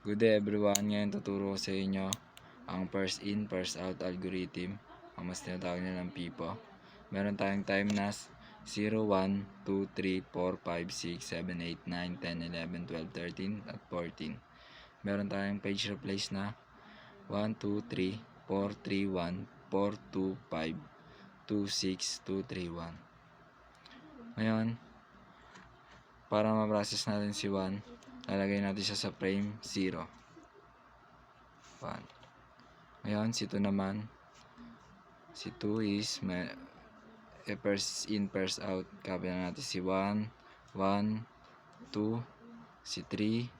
Good day everyone, ngayon tuturo ko sa inyo ang first in, first out algorithm, ang mas tinatawag nilang PIPO. Meron tayong time na 0, 1, 2, 3, 4, 5, 6, 7, 8, 9, 10, 11, 12, 13, at 14. Meron tayong page replace na 1, 2, 3, 4, 3, 1, 4, 2, 5, 2, 6, 2, 3, 1. Ngayon, para ma-process natin si 1, lalagay natin siya sa frame 0. 1. Ngayon, si 2 naman. Si 2 is first in, first out. Copy na natin si 1, 1, 2, si 3,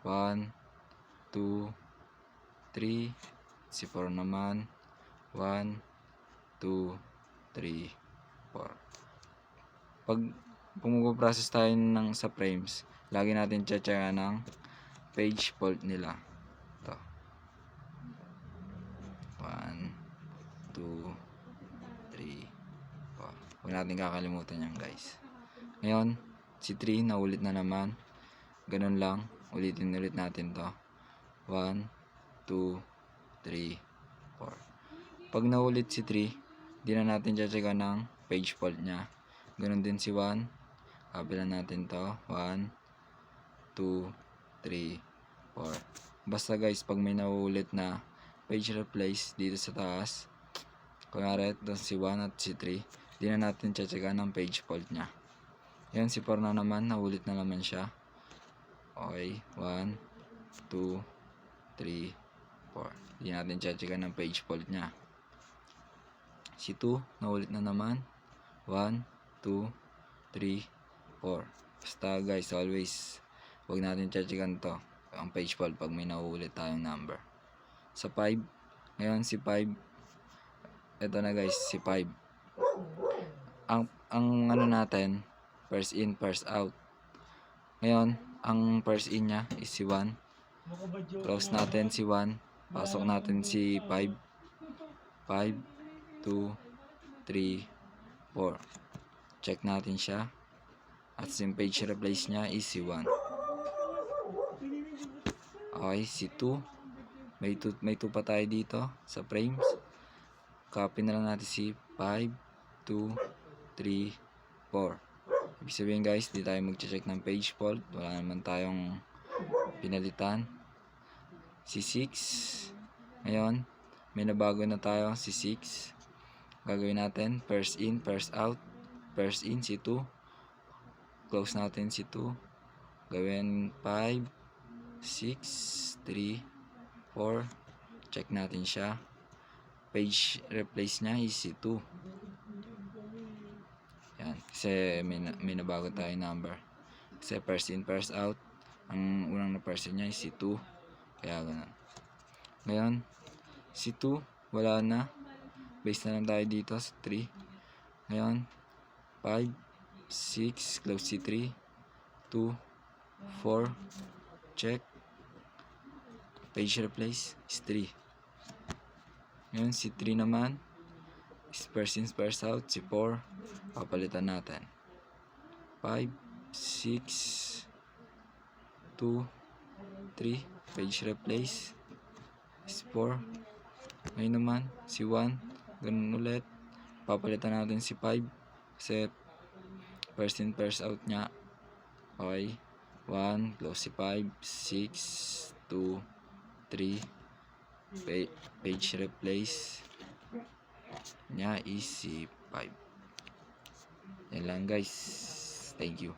1, 2, 3, si 4 naman, 1, 2, 3, 4. Pag pumuprocess tayo sa frames, lagi natin check ng page fault nila. Ito. 1, 2, 3, 4. Huwag natin kakalimutan yan, guys. Ngayon, si 3 naulit na naman. Ganun lang. Ulitin ulit natin to. 1, 2, 3, 4. Pag naulit si 3, di na natin checkan ng page fault niya. Ganun din si 1. Kapilan natin to. 1, 2, 3, 4. Basta guys, pag may nauulit na page replace dito sa taas, kunyari ito si 1 at si 3, di na natin checkan ng page fault niya. Yan, si 4 na naman, naulit na naman siya. Okay, 1, 2, 3, 4. Di natin checkan ng page fault niya. Si 2, naulit na naman. 1, 2, 3, 4. Basta guys, always huwag natin checkan to, ang page fault, pag may nauulit tayong number. Sa 5, ngayon si 5, ito na guys, si 5. Ang ano natin, first in, first out. Ngayon, ang first in niya is si 1. Close natin si 1. Pasok natin si 5. 5, 2, 3, 4. Check natin siya. At yung page replace niya is si 1. Okay, si 2. May 2 pa tayo dito sa frames. Copy na lang natin si 5, 2, 3, 4. Ibig sabihin guys, di tayo mag-check ng page fault. Wala naman tayong pinalitan. Si 6. Ngayon, may nabago na tayo. Si 6. Gagawin natin first in, first out. First in si 2. Close natin si 2. Gawin 5, 6, 3, 4. Check natin siya. Page replace niya is si 2. Yan. Kasi may nabago tayo number. Kasi first in, first out. Ang unang na person niya is si 2. Kaya ganun. Ngayon, si 2, wala na. Base na lang tayo dito sa 3. Ngayon, 5, 6, close si 3. 2, 4. Check. Page replace is 3. Ngayon, si 3 naman is first in, first out. Si 4, papalitan natin. 5, 6, 2, 3. Page replace is 4. Ngayon naman, si 1. Ganun ulit. Papalitan natin si 5. Kasi first in, first out niya. Okay. 1, close si 5, 6, 2, 3. Page replace niya is si 5. Yan lang guys. Thank you.